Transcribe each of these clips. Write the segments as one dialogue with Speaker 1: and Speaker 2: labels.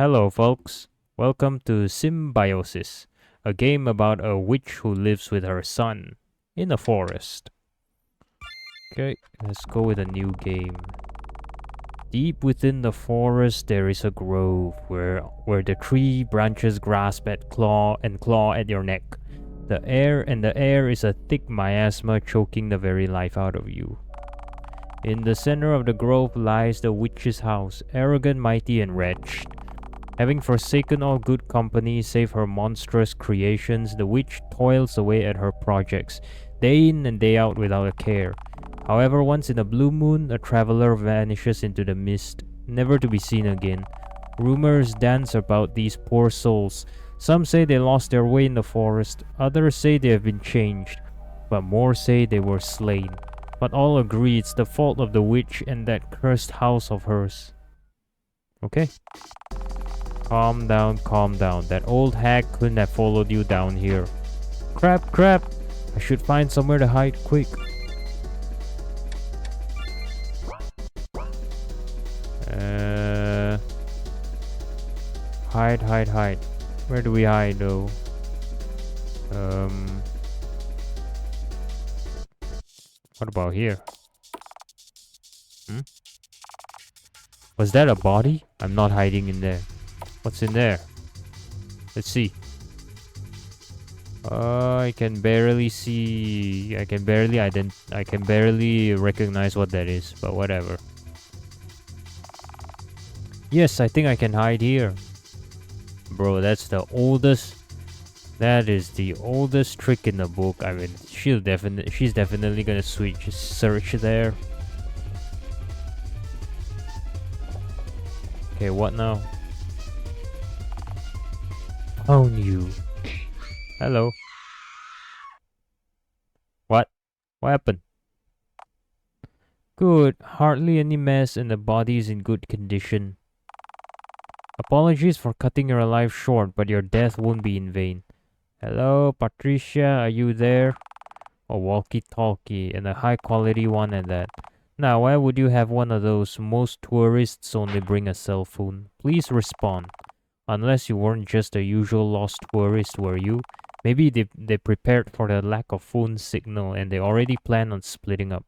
Speaker 1: Hello, folks. Welcome to Symbiosis, a game about a witch who lives with her son in a forest. Okay, let's go with a new game. Deep within the forest, there is a grove where the tree branches grasp at claw at your neck. The air is a thick miasma choking the very life out of you. In the center of the grove lies the witch's house, arrogant, mighty, and wretched. Having forsaken all good company save her monstrous creations, the witch toils away at her projects, day in and day out without a care. However, once in a blue moon, a traveler vanishes into the mist, never to be seen again. Rumors dance about these poor souls. Some say they lost their way in the forest, others say they have been changed, but more say they were slain. But all agree it's the fault of the witch and that cursed house of hers. Okay. Calm down, calm down. That old hag couldn't have followed you down here. Crap, crap! I should find somewhere to hide quick. Hide. Where do we hide though? What about here? Was that a body? I'm not hiding in there. What's in there? Let's see. I can barely see. I can barely recognize what that is, but whatever. Yes, I think I can hide here. Bro, that's the oldest. That is the oldest trick in the book. I mean, she's definitely gonna search there. Okay, what now? Found you. Hello. What? What happened? Good. Hardly any mess and the body is in good condition. Apologies for cutting your life short, but your death won't be in vain. Hello, Patricia, are you there? A walkie-talkie, and a high-quality one at that. Now, why would you have one of those? Most tourists only bring a cell phone. Please respond. Unless you weren't just a usual lost tourist, were you? Maybe they prepared for the lack of phone signal and they already plan on splitting up.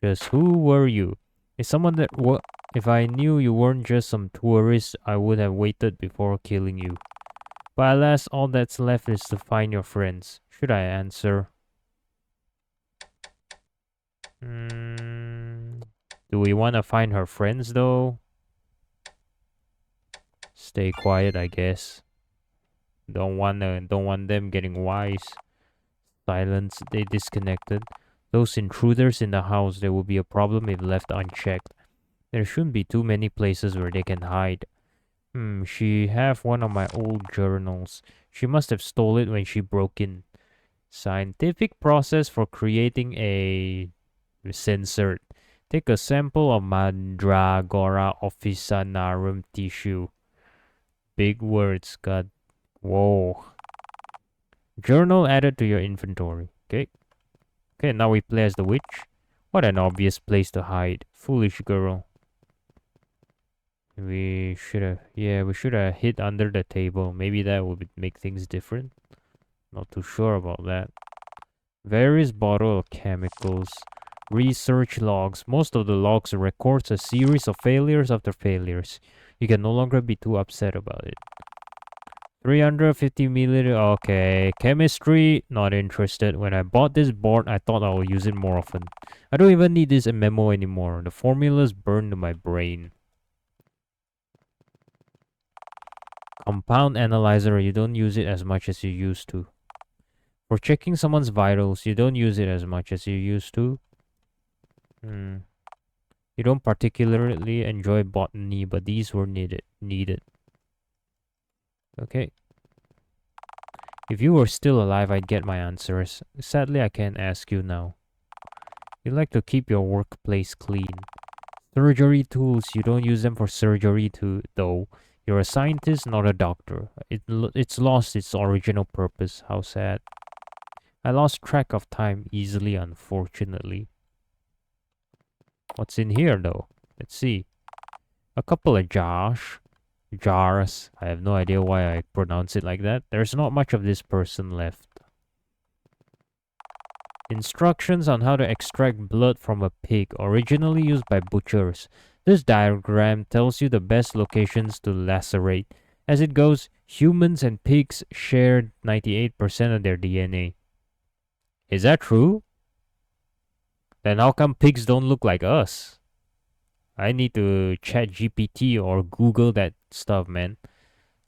Speaker 1: Just who were you? If I knew you weren't just some tourist, I would have waited before killing you. But alas, all that's left is to find your friends. Should I answer? Do we want to find her friends though? Stay quiet, I guess. Don't want them getting wise. Silence, they disconnected. Those intruders in the house, there will be a problem if left unchecked. There shouldn't be too many places where they can hide. She have one of my old journals. She must have stole it when she broke in. Scientific process for creating a censored. Take a sample of Mandragora officinarum tissue. Big words, God. Whoa. Journal added to your inventory. Okay. Okay, now we play as the witch. What an obvious place to hide. Foolish girl. We should have hid under the table. Maybe that would make things different. Not too sure about that. Various bottle of chemicals. Research logs. Most of the logs records a series of failures after failures. You can no longer be too upset about it. 350 milliliter. Okay. Chemistry. Not interested. When I bought this board, I thought I would use it more often. I don't even need this memo anymore. The formulas burned to my brain. Compound analyzer. You don't use it as much as you used to. For checking someone's vitals, you don't use it as much as you used to. You don't particularly enjoy botany, but these were needed. Okay. If you were still alive, I'd get my answers. Sadly, I can't ask you now. You like to keep your workplace clean. Surgery tools, you don't use them for surgery though. You're a scientist, not a doctor. It's lost its original purpose. How sad. I lost track of time easily, unfortunately. What's in here though? Let's see. A couple of Josh. Jars. I have no idea why I pronounce it like that. There's not much of this person left. Instructions on how to extract blood from a pig, originally used by butchers. This diagram tells you the best locations to lacerate. As it goes, humans and pigs share 98% of their DNA. Is that true? Then how come pigs don't look like us? I need to chat GPT or Google that stuff, man.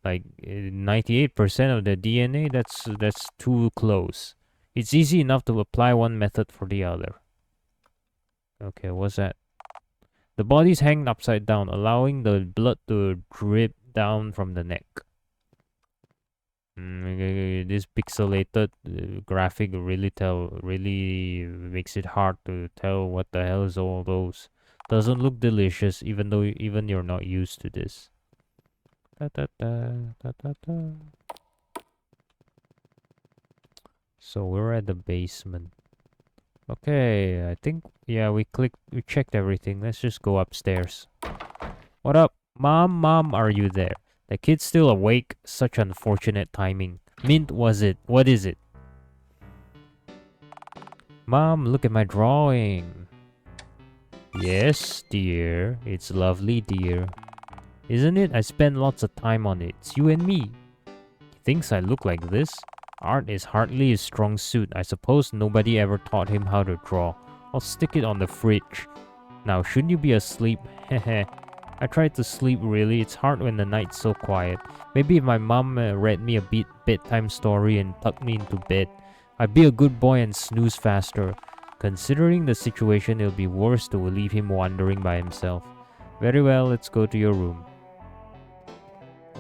Speaker 1: Like 98% of the DNA, that's too close. It's easy enough to apply one method for the other. Okay, what's that? The body's hanging upside down, allowing the blood to drip down from the neck. This pixelated graphic really makes it hard to tell what the hell is all those. Doesn't look delicious, even though even you're not used to this. Da, da, da, da, da, da. So we're at the basement. Okay, I think yeah we checked everything. Let's just go upstairs. What up? Mom, are you there? The kid's still awake. Such unfortunate timing. Mint was it? What is it? Mom, look at my drawing. Yes, dear. It's lovely, dear. Isn't it? I spent lots of time on it. It's you and me. He thinks I look like this? Art is hardly his strong suit. I suppose nobody ever taught him how to draw. I'll stick it on the fridge. Now, shouldn't you be asleep? Heh. I tried to sleep really. It's hard when the night's so quiet. Maybe if my mom read me a bedtime story and tucked me into bed, I'd be a good boy and snooze faster. Considering the situation, it'll be worse to leave him wandering by himself. Very well, let's go to your room.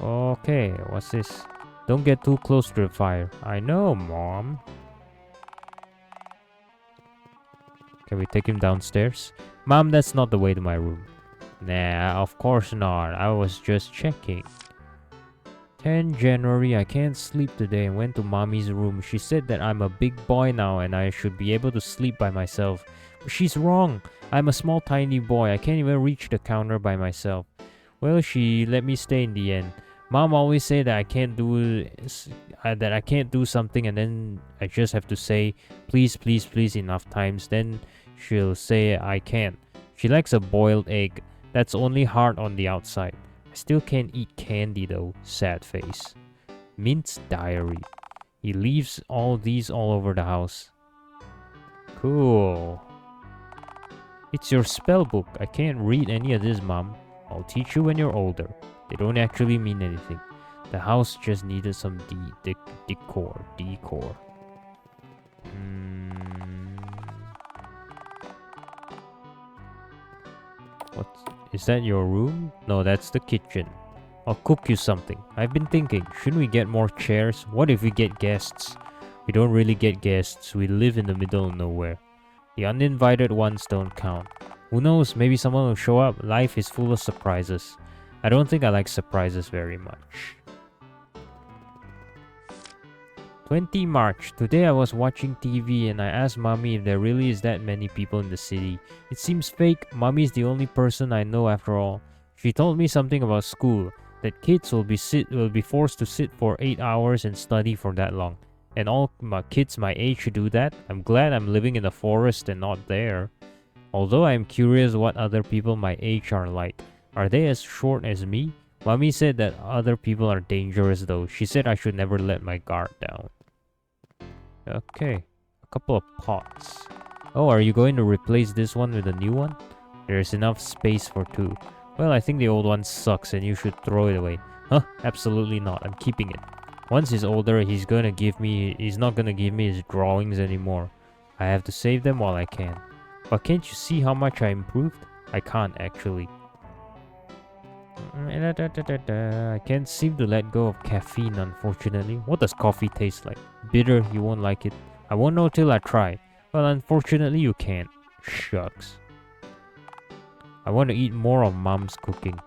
Speaker 1: Okay, what's this? Don't get too close to the fire. I know, Mom. Can we take him downstairs? Mom, that's not the way to my room. Nah, of course not. I was just checking. 10 January, I can't sleep today and went to Mommy's room. She said that I'm a big boy now and I should be able to sleep by myself. But she's wrong. I'm a small tiny boy. I can't even reach the counter by myself. Well, she let me stay in the end. Mom always say that I can't do something and then I just have to say please enough times. Then she'll say I can't. She likes a boiled egg. That's only hard on the outside. I still can't eat candy though. Sad face. Mint's diary. He leaves all these all over the house. Cool. It's your spell book. I can't read any of this, Mom. I'll teach you when you're older. They don't actually mean anything. The house just needed some decor. What? Is that your room? No, that's the kitchen. I'll cook you something. I've been thinking, shouldn't we get more chairs? What if we get guests? We don't really get guests. We live in the middle of nowhere. The uninvited ones don't count. Who knows? Maybe someone will show up. Life is full of surprises. I don't think I like surprises very much. 20 March. Today I was watching TV and I asked Mommy if there really is that many people in the city. It seems fake. Mommy's the only person I know after all. She told me something about school. That kids will be forced to sit for 8 hours and study for that long. And all my kids my age should do that. I'm glad I'm living in the forest and not there. Although I'm curious what other people my age are like. Are they as short as me? Mommy said that other people are dangerous though. She said I should never let my guard down. Okay, a couple of pots. Oh, are you going to replace this one with a new one? There's enough space for two. Well, I think the old one sucks and you should throw it away. Huh? Absolutely not. I'm keeping it. Once he's older, he's not gonna give me his drawings anymore. I have to save them while I can. But can't you see how much I improved? I can't actually. I can't seem to let go of caffeine, unfortunately. What does coffee taste like? Bitter, you won't like it. I won't know till I try. Well, unfortunately, you can't. Shucks. I want to eat more of Mom's cooking.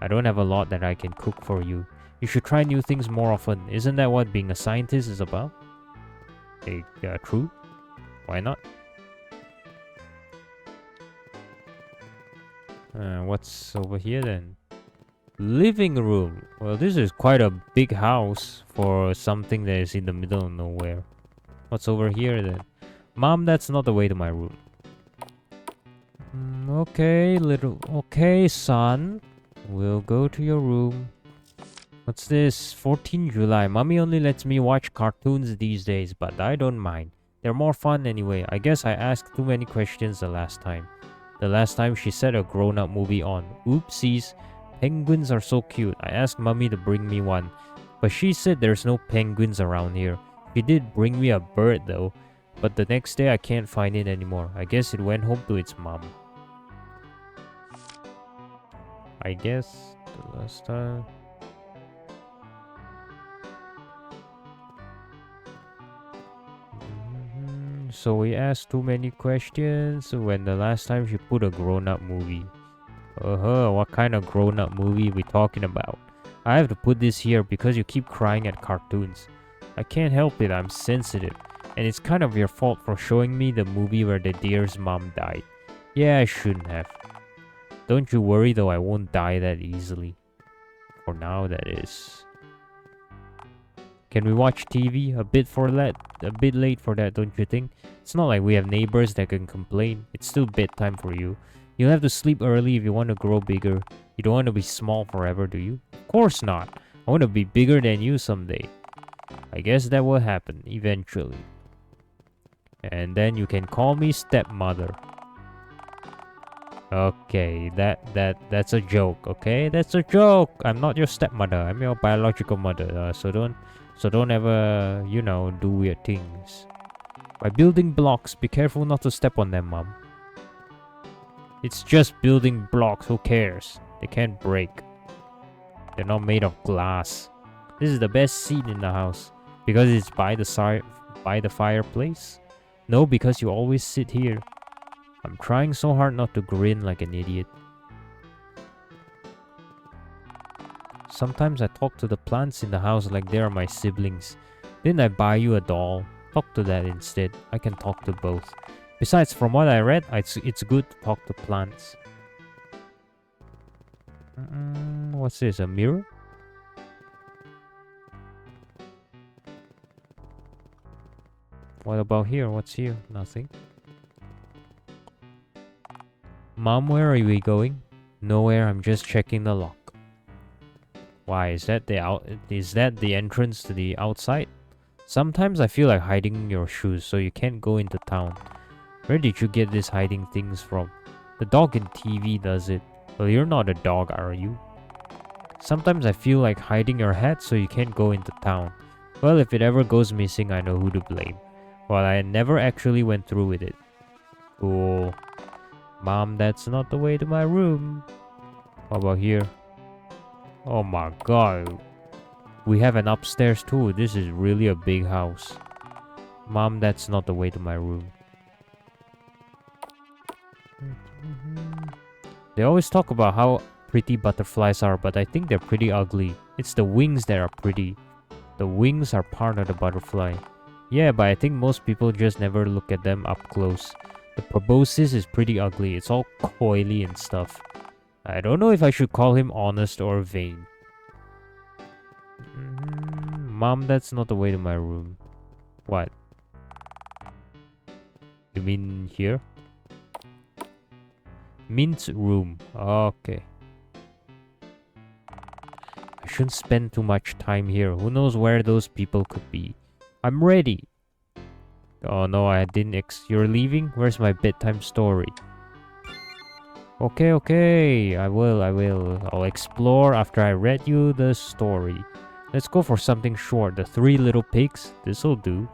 Speaker 1: I don't have a lot that I can cook for you. You should try new things more often. Isn't that what being a scientist is about? Hey, true. Why not? What's over here then? Living room. Well, this is quite a big house for something that is in the middle of nowhere. What's over here then? Mom, that's not the way to my room. Okay, okay, son. We'll go to your room. What's this? 14 July. Mommy only lets me watch cartoons these days, but I don't mind. They're more fun anyway. I guess I asked too many questions the last time. The last time she said a grown-up movie on. Oopsies. Penguins are so cute. I asked Mommy to bring me one, but she said there's no penguins around here. She did bring me a bird though, but the next day I can't find it anymore. I guess it went home to its mom. I guess the last time. So we asked too many questions when the last time she put a grown-up movie. What kind of grown-up movie we talking about? I have to put this here because you keep crying at cartoons. I can't help it, I'm sensitive. And it's kind of your fault for showing me the movie where the deer's mom died. Yeah, I shouldn't have. Don't you worry though, I won't die that easily. For now, that is. Can we watch TV? A bit late for that, don't you think? It's not like we have neighbors that can complain. It's still bedtime for you. You'll have to sleep early if you want to grow bigger. You don't want to be small forever, do you? Of course not. I want to be bigger than you someday. I guess that will happen eventually. And then you can call me stepmother. Okay, that's a joke, okay? That's a joke. I'm not your stepmother. I'm your biological mother. So don't ever, do weird things. By building blocks, be careful not to step on them, Mom. It's just building blocks, who cares? They can't break. They're not made of glass. This is the best seat in the house. Because it's by the fireplace? No, because you always sit here. I'm trying so hard not to grin like an idiot. Sometimes I talk to the plants in the house like they are my siblings. Didn't I buy you a doll? Talk to that instead. I can talk to both. Besides, from what I read, it's good to talk to plants. What's this? A mirror? What about here? What's here? Nothing. Mom, where are we going? Nowhere, I'm just checking the lock. Why, is that the entrance to the outside? Sometimes I feel like hiding your shoes so you can't go into town. Where did you get these hiding things from? The dog in TV does it. Well, you're not a dog, are you? Sometimes I feel like hiding your hat so you can't go into town. Well, if it ever goes missing, I know who to blame. Well, I never actually went through with it. Cool. Mom, that's not the way to my room. How about here? Oh my god. We have an upstairs too. This is really a big house. Mom, that's not the way to my room. They always talk about how pretty butterflies are, but I think they're pretty ugly. It's the wings that are pretty. The wings are part of the butterfly. Yeah, but I think most people just never look at them up close. The proboscis is pretty ugly. It's all coily and stuff. I don't know if I should call him honest or vain. Mom, that's not the way to my room. What? You mean here? Mint room. Okay. I shouldn't spend too much time here. Who knows where those people could be? I'm ready. Oh no, I didn't you're leaving? Where's my bedtime story? Okay. I will. I'll explore after I read you the story. Let's go for something short. The Three Little Pigs. This'll do.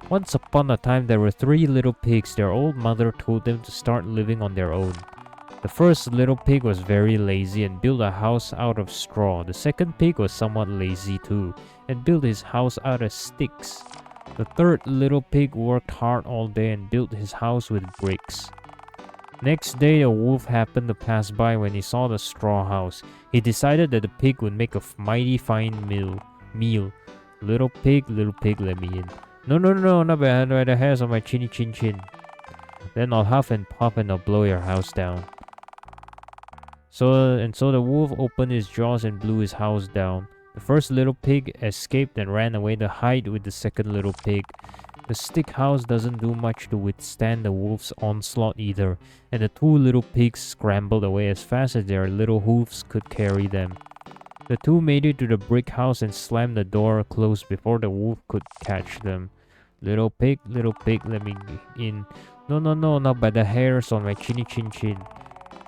Speaker 1: Once upon a time, there were three little pigs. Their old mother told them to start living on their own. The first little pig was very lazy and built a house out of straw. The second pig was somewhat lazy too and built his house out of sticks. The third little pig worked hard all day and built his house with bricks. Next day, a wolf happened to pass by. When he saw the straw house, he decided that the pig would make a mighty fine meal. Little pig, let me in. No, not bad. Right, the hairs on my chinny chin chin. Then I'll huff and puff and I'll blow your house down. So the wolf opened his jaws and blew his house down. The first little pig escaped and ran away to hide with the second little pig. The stick house doesn't do much to withstand the wolf's onslaught either, and the two little pigs scrambled away as fast as their little hoofs could carry them. The two made it to the brick house and slammed the door closed before the wolf could catch them. Little pig, let me in. No, no, no, not by the hairs on my chinny chin chin.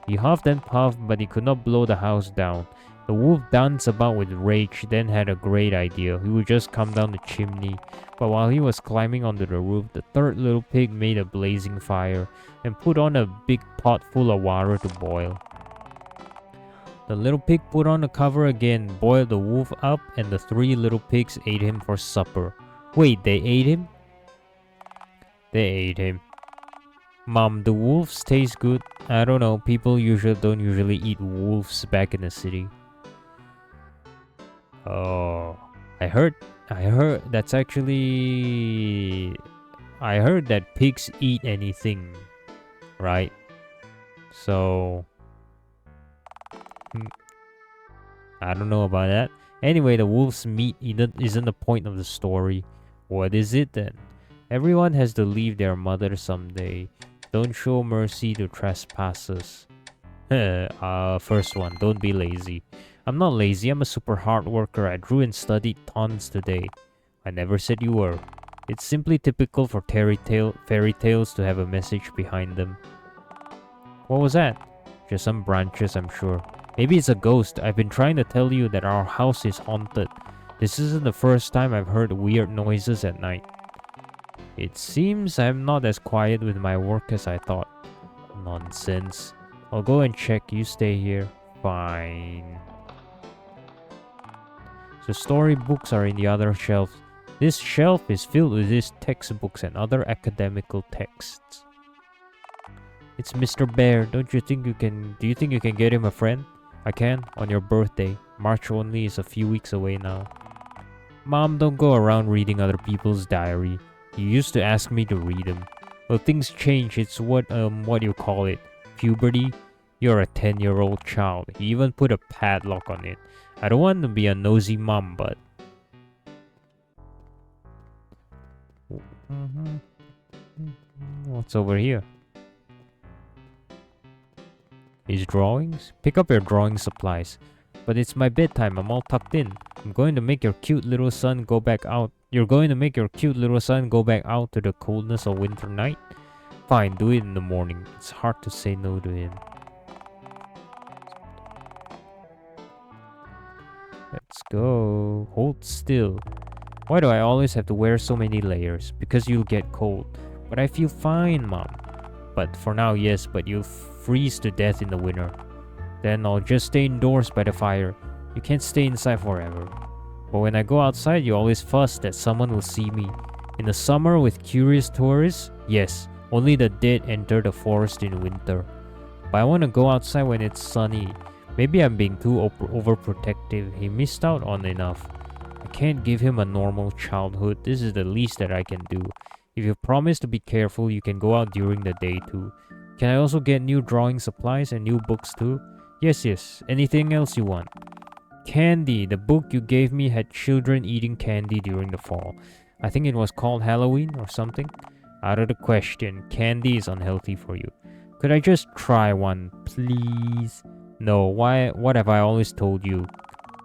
Speaker 1: He huffed and puffed, but he could not blow the house down. The wolf danced about with rage, then had a great idea. He would just come down the chimney. But while he was climbing onto the roof, the third little pig made a blazing fire and put on a big pot full of water to boil. The little pig put on the cover again, boiled the wolf up, and the three little pigs ate him for supper. Wait, they ate him? They ate him. Mom, do wolves taste good? I don't know, people don't usually eat wolves back in the city. Oh, I heard that's actually... I heard that pigs eat anything, right? So... I don't know about that. Anyway, the wolf's meat isn't the point of the story. What is it then? Everyone has to leave their mother someday. Don't show mercy to trespassers. First one, don't be lazy. I'm not lazy, I'm a super hard worker. I drew and studied tons today. I never said you were. It's simply typical for fairy tales to have a message behind them. What was that? Just some branches, I'm sure. Maybe it's a ghost. I've been trying to tell you that our house is haunted. This isn't the first time I've heard weird noises at night. It seems I'm not as quiet with my work as I thought. Nonsense. I'll go and check. You stay here. Fine. The storybooks are in the other shelf. This shelf is filled with these textbooks and other academical texts. It's Mr. Bear. Do you think you can get him a friend? I can, on your birthday. March only is a few weeks away now. Mom, don't go around reading other people's diary. You used to ask me to read them. Well, things change. It's what do you call it? Puberty? You're a 10-year-old child. You even put a padlock on it. I don't want to be a nosy mom, but... What's over here? His drawings? Pick up your drawing supplies. But it's my bedtime, I'm all tucked in. I'm going to make your cute little son go back out. You're going to make your cute little son go back out to the coldness of winter night? Fine, do it in the morning. It's hard to say no to him. Let's go. Hold still. Why do I always have to wear so many layers? Because you'll get cold. But I feel fine, Mom. But for now, yes, but you'll freeze to death in the winter. Then I'll just stay indoors by the fire. You can't stay inside forever. But when I go outside, you always fuss that someone will see me. In the summer with curious tourists, yes, only the dead enter the forest in winter. But I want to go outside when it's sunny. Maybe I'm being too overprotective. He missed out on enough. I can't give him a normal childhood. This is the least that I can do. If you promise to be careful, you can go out during the day too. Can I also get new drawing supplies and new books too? Yes. Anything else you want? Candy. The book you gave me had children eating candy during the fall. I think it was called Halloween or something. Out of the question. Candy is unhealthy for you. Could I just try one, please? No, why? What have I always told you?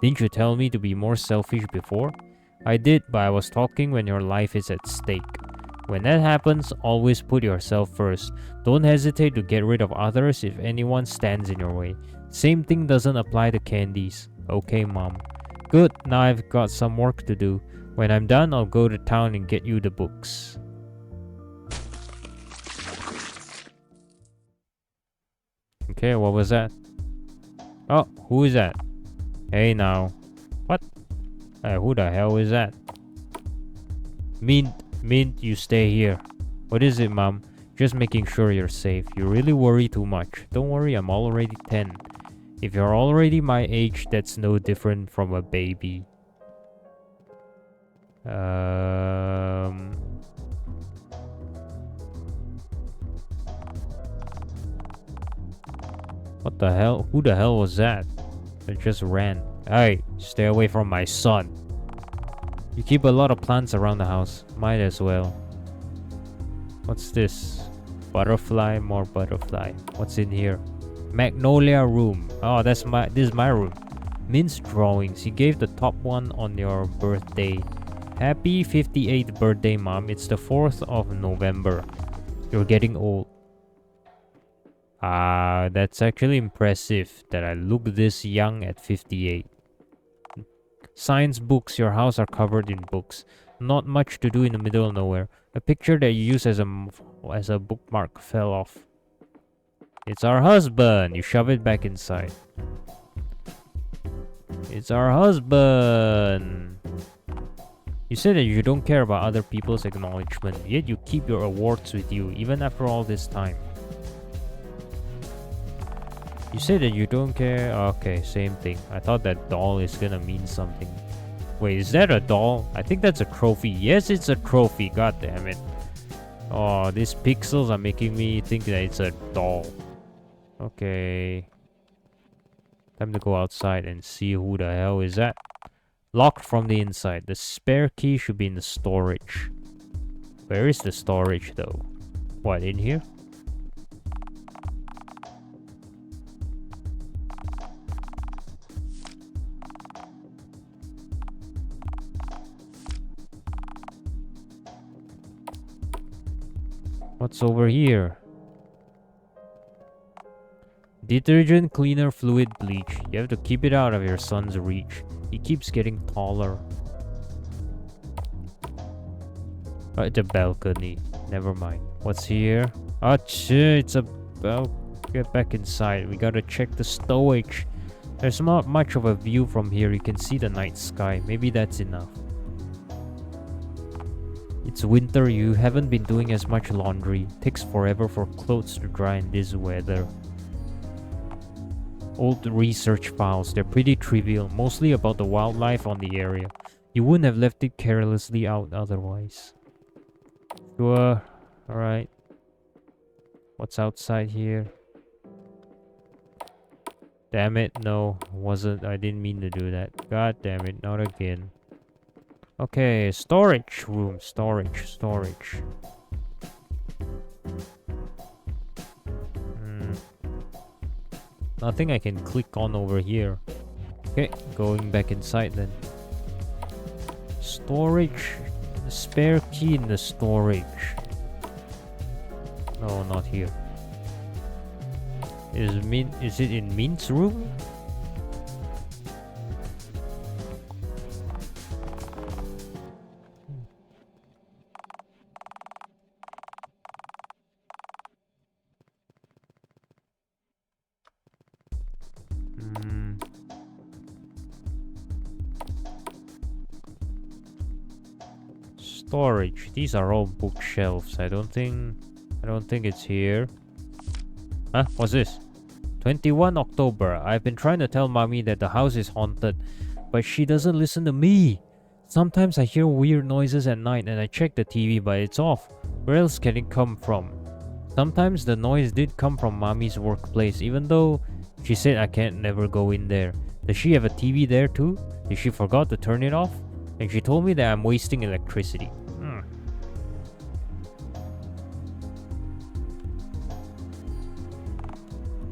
Speaker 1: Didn't you tell me to be more selfish before? I did, but I was talking when your life is at stake. When that happens, always put yourself first. Don't hesitate to get rid of others if anyone stands in your way. Same thing doesn't apply to candies. Okay, Mom. Good, now I've got some work to do. When I'm done, I'll go to town and get you the books. Okay, what was that? Oh, who is that? Hey now. What? Who the hell is that? Mint, you stay here. What is it, Mom? Just making sure you're safe. You really worry too much. Don't worry, I'm already 10. If you're already my age, that's no different from a baby. What the hell? Who the hell was that? It just ran. Hey, stay away from my son. You keep a lot of plants around the house. Might as well. What's this? Butterfly, more butterfly. What's in here? Magnolia room. Oh, this is my room. Mint's drawings. He gave the top one on your birthday. Happy 58th birthday, Mom. It's the 4th of November. You're getting old. That's actually impressive that I look this young at 58. Science books. Your house are covered in books. Not much to do in the middle of nowhere. A picture that you use as a bookmark fell off. It's our husband. You shove it back inside. It's our husband. You say that you don't care about other people's acknowledgement, yet you keep your awards with you, even after all this time. You say that you don't care. Okay, same thing. I thought that doll is gonna mean something. Wait, is that a doll? I think that's a trophy. Yes, it's a trophy. God damn it. Oh, these pixels are making me think that it's a doll. Okay. Time to go outside and see who the hell is that. Locked from the inside. The spare key should be in the storage. Where is the storage though? What, in here? What's over here? Detergent, cleaner, fluid, bleach. You have to keep it out of your son's reach. He keeps getting taller. Oh, it's a balcony. Never mind. What's here? Oh, it's a... Well, get back inside. We gotta check the stowage. There's not much of a view from here. You can see the night sky. Maybe that's enough. It's winter. You haven't been doing as much laundry. Takes forever for clothes to dry in this weather. Old research files. They're pretty trivial. Mostly about the wildlife on the area. You wouldn't have left it carelessly out otherwise. Sure. Alright. What's outside here? Damn it. No. I didn't mean to do that. God damn it. Not again. Okay, storage room, storage. Nothing I can click on over here. Okay, going back inside then. Storage, the spare key in the storage. No, not here. Is it in Mint's room? Storage. These are all bookshelves. I don't think it's here. Huh? What's this? 21 October. I've been trying to tell mommy that the house is haunted, but she doesn't listen to me. Sometimes I hear weird noises at night and I check the TV, but it's off. Where else can it come from? Sometimes the noise did come from mommy's workplace, even though she said I can't never go in there. Does she have a TV there too? Did she forgot to turn it off? And she told me that I'm wasting electricity.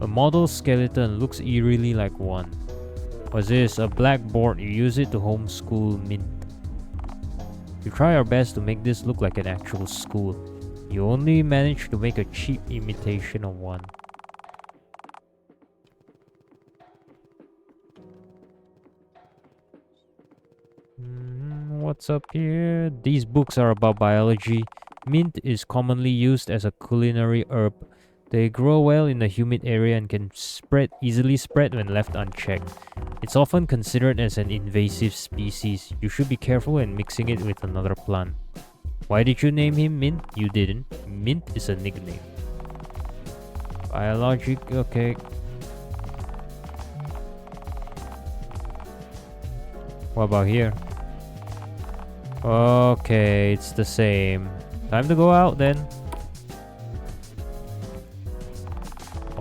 Speaker 1: A model skeleton looks eerily like one. What's this? A blackboard. You use it to homeschool Mint. You try our best to make this look like an actual school. You only manage to make a cheap imitation of one. What's up here? These books are about biology. Mint is commonly used as a culinary herb. They grow well in a humid area and can easily spread when left unchecked. It's often considered as an invasive species. You should be careful when mixing it with another plant. Why did you name him Mint? You didn't. Mint is a nickname. Biologic, okay. What about here? Okay, it's the same. Time to go out then.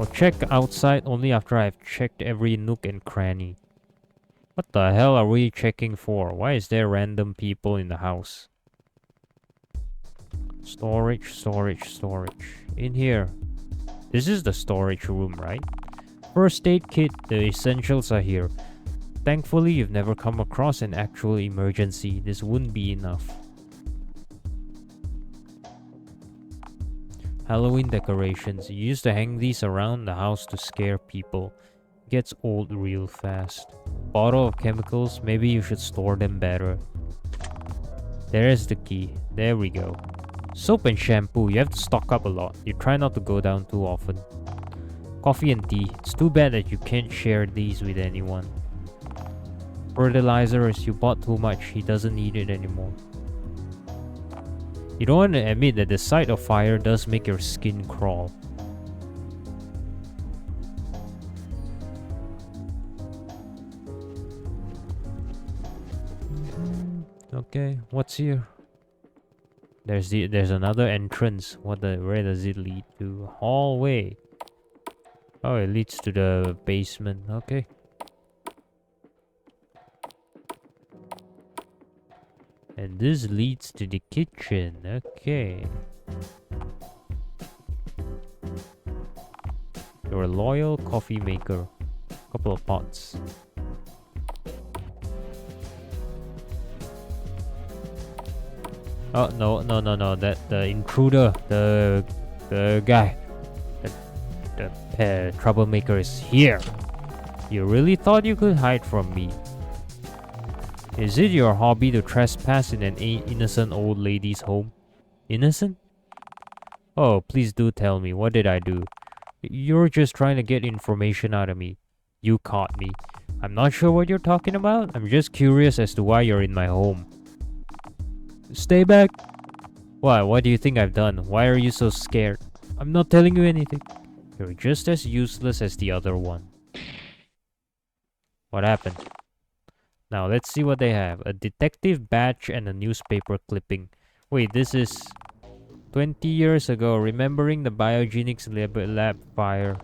Speaker 1: I'll check outside only after I've checked every nook and cranny. What the hell are we checking for? Why is there random people in the house? Storage, storage, storage. In here. This is the storage room, right? First aid kit, the essentials are here. Thankfully, you've never come across an actual emergency. This wouldn't be enough. Halloween decorations. You used to hang these around the house to scare people. Gets old real fast. Bottle of chemicals. Maybe you should store them better. There's the key. There we go. Soap and shampoo. You have to stock up a lot. You try not to go down too often. Coffee and tea. It's too bad that you can't share these with anyone. Fertilizers. You bought too much. He doesn't need it anymore. You don't want to admit that the sight of fire does make your skin crawl. Okay, what's here? There's another entrance. Where does it lead to? Hallway. Oh, it leads to the basement. Okay. And this leads to the kitchen. Okay. You're a loyal coffee maker. Couple of pots. Oh no. That the intruder, the guy, the troublemaker is here. You really thought you could hide from me? Is it your hobby to trespass in an innocent old lady's home? Innocent? Oh, please do tell me. What did I do? You're just trying to get information out of me. You caught me. I'm not sure what you're talking about. I'm just curious as to why you're in my home. Stay back. Why? What do you think I've done? Why are you so scared? I'm not telling you anything. You're just as useless as the other one. What happened? Now let's see what they have. A detective badge and a newspaper clipping. Wait, this is 20 years ago, remembering the biogenics lab fire.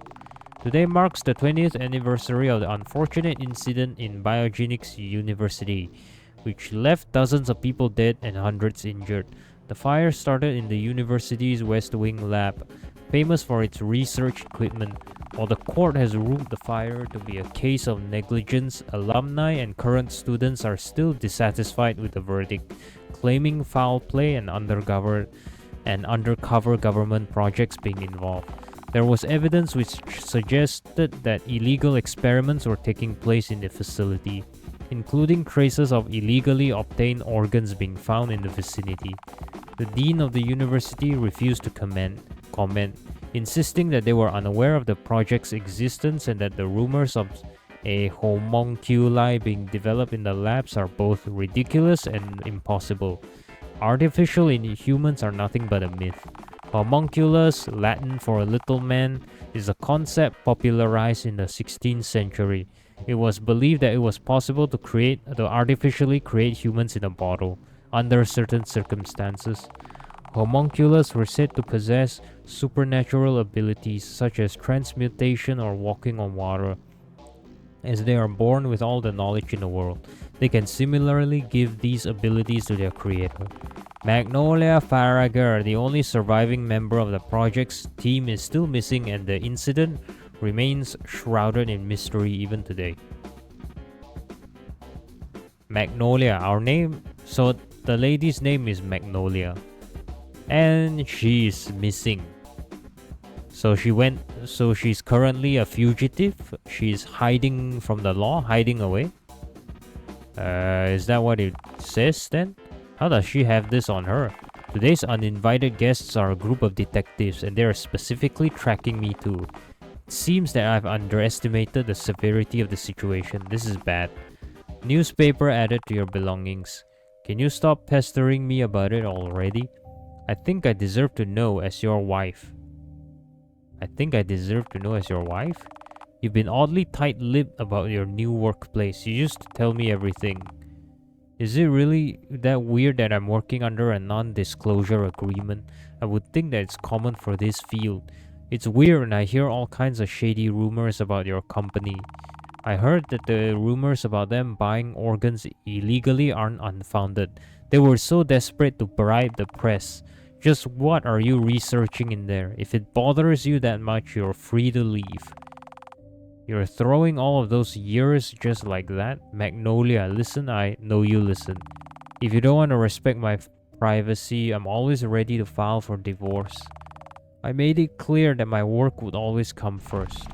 Speaker 1: Today marks the 20th anniversary of the unfortunate incident in Biogenics University, which left dozens of people dead and hundreds injured. The fire started in the university's West Wing lab, famous for its research equipment. While the court has ruled the fire to be a case of negligence, alumni and current students are still dissatisfied with the verdict, claiming foul play and undercover government projects being involved. There was evidence which suggested that illegal experiments were taking place in the facility, including traces of illegally obtained organs being found in the vicinity. The dean of the university refused to comment, insisting that they were unaware of the project's existence and that the rumors of a homunculi being developed in the labs are both ridiculous and impossible. Artificial inhumans are nothing but a myth. Homunculus, Latin for a little man, is a concept popularized in the 16th century. It was believed that it was possible to artificially create humans in a bottle, under certain circumstances. Homunculus were said to possess supernatural abilities such as transmutation or walking on water. As they are born with all the knowledge in the world, they can similarly give these abilities to their creator. Magnolia Farragut, the only surviving member of the project's team, is still missing, and the incident remains shrouded in mystery even today. Magnolia, our name. So the lady's name is Magnolia, and she's missing. So she's currently a fugitive. She's hiding from the law, hiding away. Is that what it says then? How does she have this on her? Today's uninvited guests are a group of detectives, and they are specifically tracking me too. It seems that I've underestimated the severity of the situation. This is bad. Newspaper added to your belongings. Can you stop pestering me about it already? I think I deserve to know as your wife. You've been oddly tight-lipped about your new workplace. You used to tell me everything. Is it really that weird that I'm working under a non-disclosure agreement? I would think that it's common for this field. It's weird and I hear all kinds of shady rumors about your company. I heard that the rumors about them buying organs illegally aren't unfounded. They were so desperate to bribe the press. Just what are you researching in there? If it bothers you that much, you're free to leave. You're throwing all of those years just like that? Magnolia, listen, I know you listen. If you don't want to respect my privacy, I'm always ready to file for divorce. I made it clear that my work would always come first.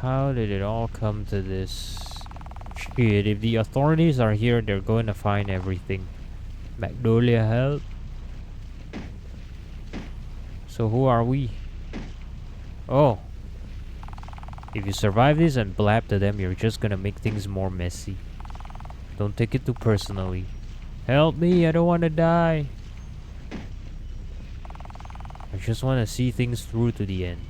Speaker 1: How did it all come to this? Shit, if the authorities are here, they're going to find everything. Magnolia, help. So who are we? Oh. If you survive this and blab to them, you're just gonna make things more messy. Don't take it too personally. Help me, I don't want to die. I just want to see things through to the end.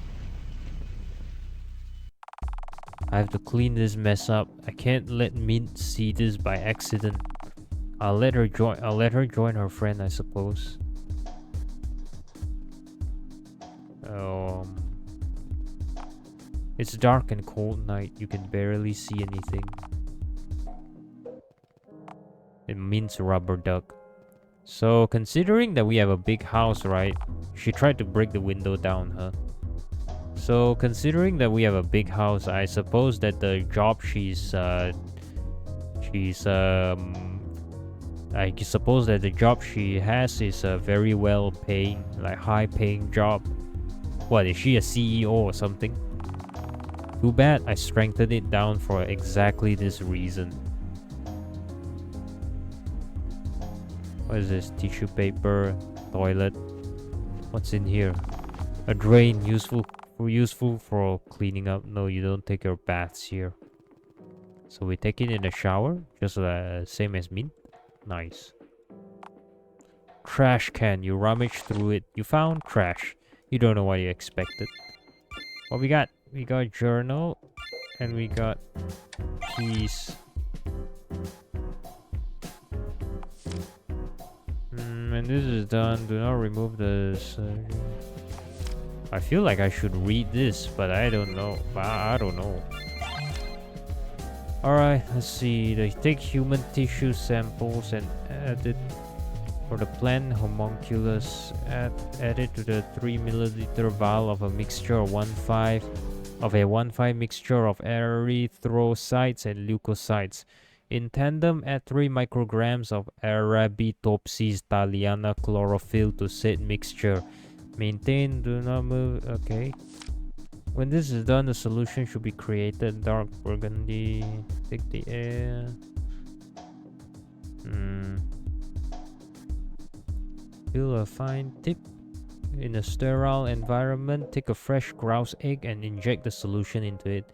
Speaker 1: I have to clean this mess up. I can't let Mint see this by accident. I'll let her join her friend, I suppose. It's dark and cold night. You can barely see anything. It means rubber duck. So considering that we have a big house, right? She tried to break the window down, huh? So considering that we have a big house, I suppose that the job I suppose that the job she has is a very well paying, like high paying job. What, is she a CEO or something? Too bad I strengthened it down for exactly this reason. What is this? Tissue paper, toilet. What's in here? A drain, useful for cleaning up. No, you don't take your baths here. So we take it in the shower, just same as me. Nice. Trash can. You rummage through it. You found trash. You don't know what you expected. What we got? We got journal, and we got keys. And this is done. Do not remove this. I feel like I should read this, but I don't know. I don't know. Alright, let's see. They take human tissue samples and add it for the plant homunculus. Add it to the 3 milliliter vial of a mixture of 1,5 mixture of erythrocytes and leukocytes. In tandem, add 3 micrograms of Arabidopsis thaliana chlorophyll to said mixture. Maintain, do not move. Okay. When this is done, the solution should be created. Dark burgundy. Take the air. Feel a fine tip. In a sterile environment, take a fresh grouse egg and inject the solution into it.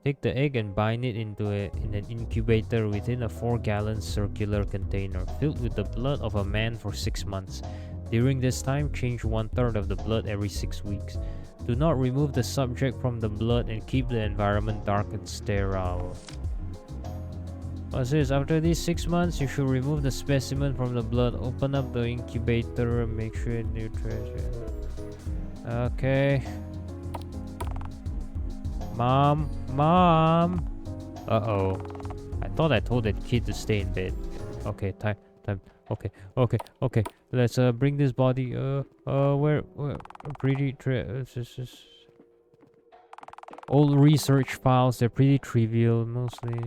Speaker 1: Take the egg and bind it in an incubator within a 4-gallon circular container filled with the blood of a man for 6 months. During this time, change 1/3 of the blood every 6 weeks. Do not remove the subject from the blood and keep the environment dark and sterile. What's this? After these 6 months, you should remove the specimen from the blood. Open up the incubator and make sure it nutrition. Okay. Mom. Uh-oh. I thought I told that kid to stay in bed. Okay, time. Okay. Let's bring this body. Where? Pretty. Old research files. They're pretty trivial, mostly.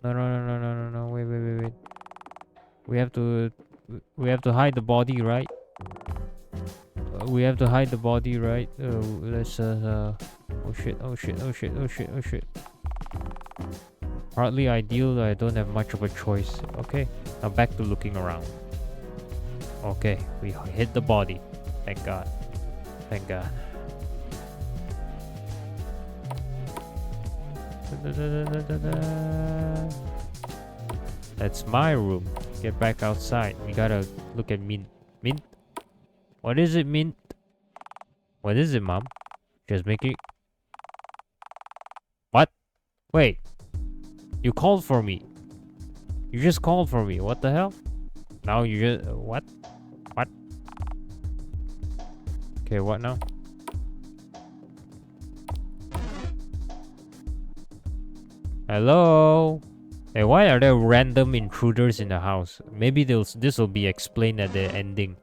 Speaker 1: No. Wait. We have to hide the body, right? We have to hide the body, right? Let's oh shit. Hardly ideal. I don't have much of a choice. Okay, now back to looking around. Okay, we hit the body. Thank God. That's my room. Get back outside. We gotta look at Mint. Mint? What is it, Mint? What is it, Mom? Just make it. What? Wait. You called for me. You just called for me. What the hell? Now you just... what? Okay, what now? Hello? Hey, why are there random intruders in the house? Maybe this will be explained at the ending.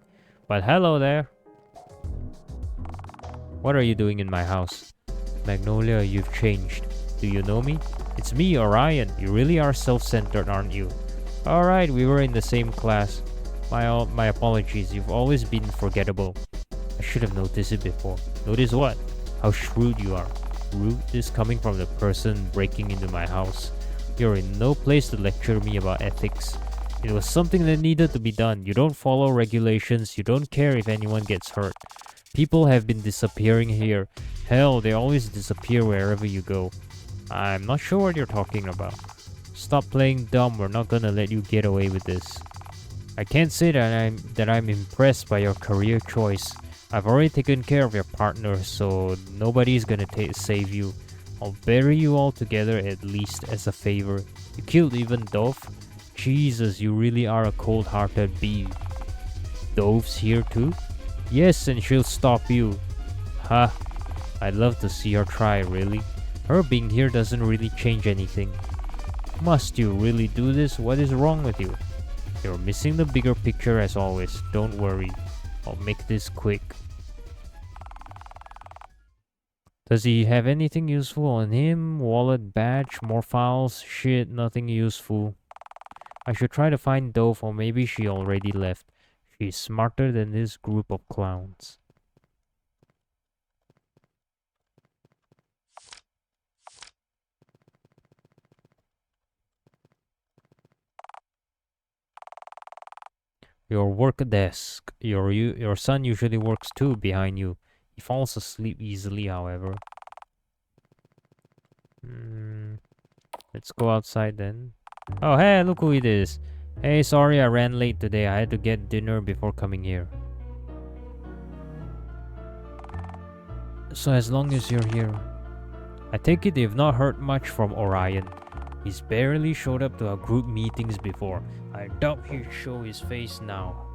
Speaker 1: But hello there. What are you doing in my house? Magnolia, you've changed. Do you know me? It's me, Orion. You really are self-centered, aren't you? Alright, we were in the same class. My apologies, you've always been forgettable. I should have noticed it before. Notice what? How shrewd you are. Rude is coming from the person breaking into my house. You're in no place to lecture me about ethics. It was something that needed to be done. You don't follow regulations, you don't care if anyone gets hurt. People have been disappearing here. Hell, they always disappear wherever you go. I'm not sure what you're talking about. Stop playing dumb, we're not gonna let you get away with this. I can't say that I'm impressed by your career choice. I've already taken care of your partner, so nobody's gonna save you. I'll bury you all together at least as a favor. You killed even Dove? Jesus, you really are a cold-hearted bee. Dove's here too? Yes, and she'll stop you. Ha! I'd love to see her try, really. Her being here doesn't really change anything. Must you really do this? What is wrong with you? You're missing the bigger picture as always. Don't worry. I'll make this quick. Does he have anything useful on him? Wallet, badge, more files? Shit, nothing useful. I should try to find Dove, or maybe she already left. She's smarter than this group of clowns. Your work desk. Your son usually works too behind you. He falls asleep easily, however. Let's go outside then. Oh, hey, look who it is. Hey, sorry I ran late today. I had to get dinner before coming here. So as long as you're here. I take it you've not heard much from Orion. He's barely showed up to our group meetings before. I doubt he'd show his face now.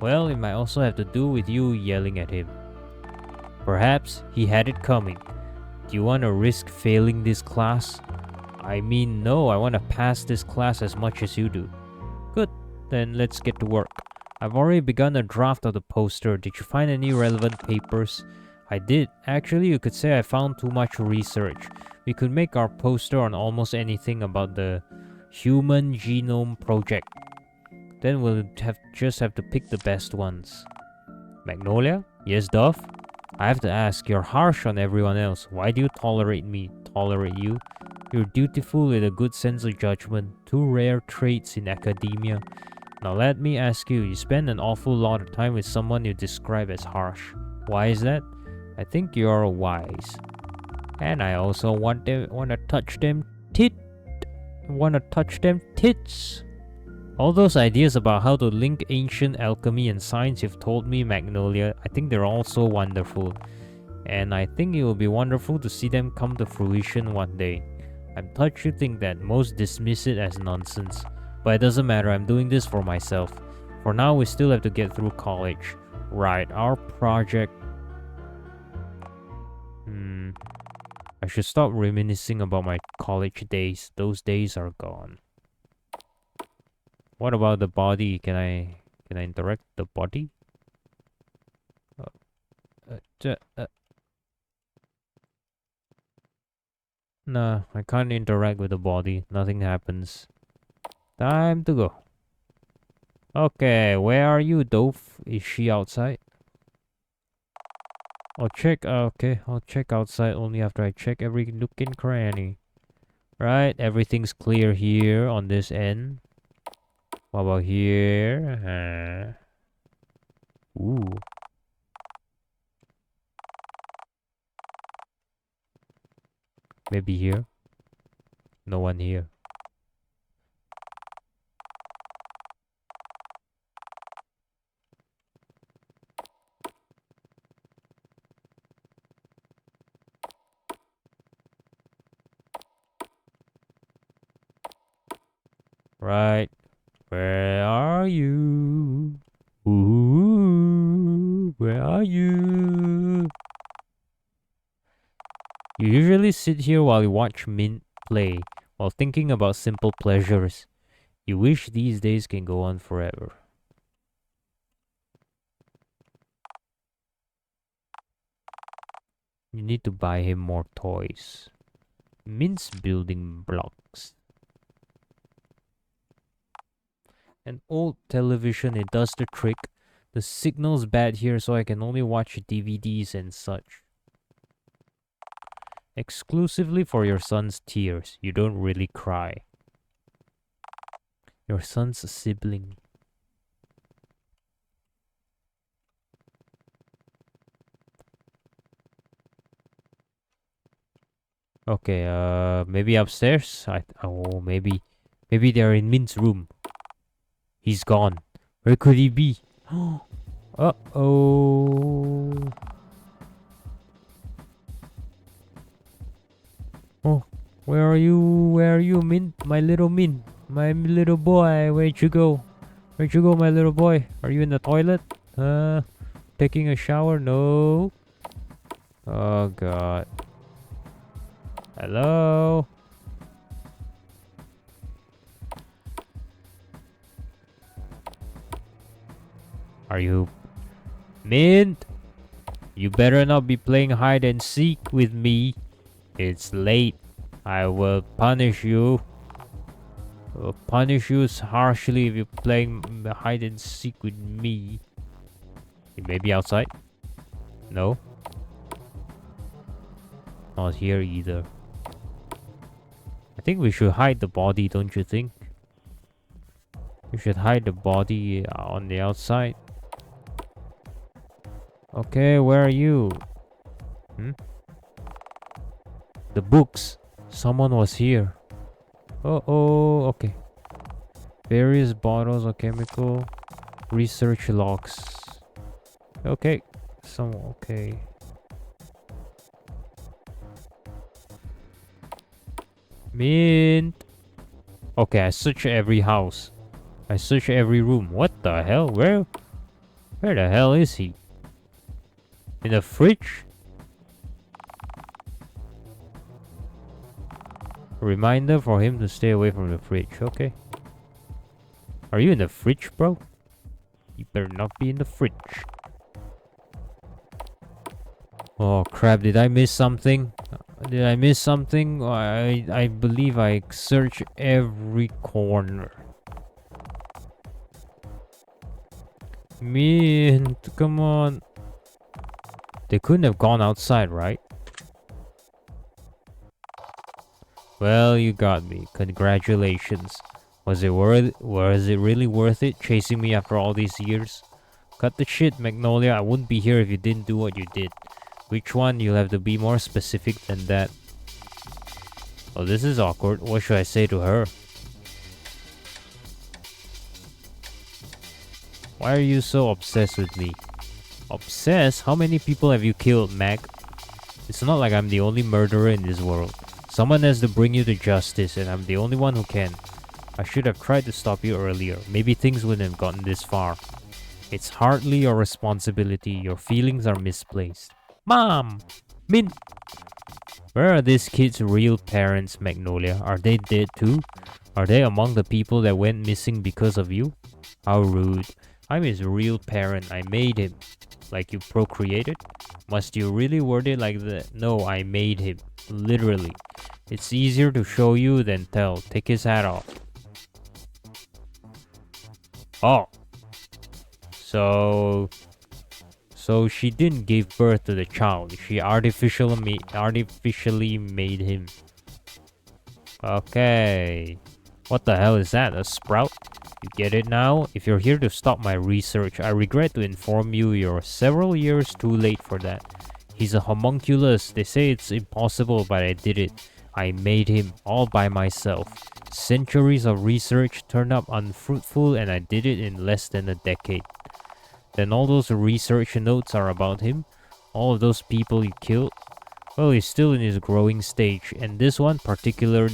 Speaker 1: Well, it might also have to do with you yelling at him. Perhaps he had it coming. Do you want to risk failing this class? I mean, no, I want to pass this class as much as you do. Good, then let's get to work. I've already begun a draft of the poster. Did you find any relevant papers? I did. Actually, you could say I found too much research. We could make our poster on almost anything about the Human Genome Project. Then we'll just have to pick the best ones. Magnolia? Yes, Dove? I have to ask, you're harsh on everyone else. Why do you tolerate me? Tolerate you? You're dutiful with a good sense of judgment. Two rare traits in academia. Now let me ask you, you spend an awful lot of time with someone you describe as harsh. Why is that? I think you're wise. And I also want to touch them tits. All those ideas about how to link ancient alchemy and science you've told me, Magnolia, I think they're all so wonderful. And I think it will be wonderful to see them come to fruition one day. I'm touched you think that. Most dismiss it as nonsense. But it doesn't matter, I'm doing this for myself. For now, we still have to get through college. Right, our project... I should stop reminiscing about my college days. Those days are gone. What about the body? Can I interact with the body? Nah, I can't interact with the body. Nothing happens. Time to go. Okay, where are you, Dove? Is she outside? I'll check. Okay, I'll check outside only after I check every nook and cranny. Right, everything's clear here on this end. What about here? Ooh. Maybe here. No one here. Right. Where are you? Ooh, where are you? You usually sit here while you watch Mint. play while thinking about simple pleasures. You wish these days can go on forever. You need to buy him more toys. Mince building blocks. An old television, it does the trick. The signal's bad here, so I can only watch DVDs and such. Exclusively for your son's tears. You don't really cry. Your son's a sibling. Okay, maybe upstairs? Maybe they're in Min's room. He's gone. Where could he be? Uh-oh. Oh, where are you? Where are you, Min? My little Min. My little boy. Where'd you go? Where'd you go, my little boy? Are you in the toilet? Taking a shower? No. Oh, God. Hello? Are you... Mint? You better not be playing hide and seek with me. It's late. I will punish you. I'll punish you harshly if you're playing hide and seek with me. You may be outside? No? Not here either. I think we should hide the body, don't you think? We should hide the body on the outside. Okay, where are you? The books. Someone was here. Oh, okay. Various bottles of chemical. Research logs. Okay. Okay. Mint. Okay, I search every house. I search every room. What the hell? Where the hell is he? In the fridge? Reminder for him to stay away from the fridge. Okay. Are you in the fridge, bro? You better not be in the fridge. Oh crap, did I miss something? Did I miss something? I believe I searched every corner. Mint, come on. They couldn't have gone outside, right? Well, you got me. Congratulations. Was it really worth it chasing me after all these years? Cut the shit, Magnolia. I wouldn't be here if you didn't do what you did. Which one? You'll have to be more specific than that. Oh, this is awkward. What should I say to her? Why are you so obsessed with me? Obsessed? How many people have you killed, Mag? It's not like I'm the only murderer in this world. Someone has to bring you to justice, and I'm the only one who can. I should have tried to stop you earlier. Maybe things wouldn't have gotten this far. It's hardly your responsibility. Your feelings are misplaced. Mom! Min! Where are these kids' real parents, Magnolia? Are they dead too? Are they among the people that went missing because of you? How rude. I'm his real parent. I made him. Like you procreated? Must you really word it like that? No, I made him. Literally. It's easier to show you than tell. Take his hat off. Oh. So she didn't give birth to the child. She artificially made him. Okay. What the hell is that? A sprout? You get it now? If you're here to stop my research, I regret to inform you you're several years too late for that. He's a homunculus. They say it's impossible, but I did it. I made him all by myself. Centuries of research turned up unfruitful, and I did it in less than a decade. Then all those research notes are about him? All of those people you killed? Well, he's still in his growing stage, and this particular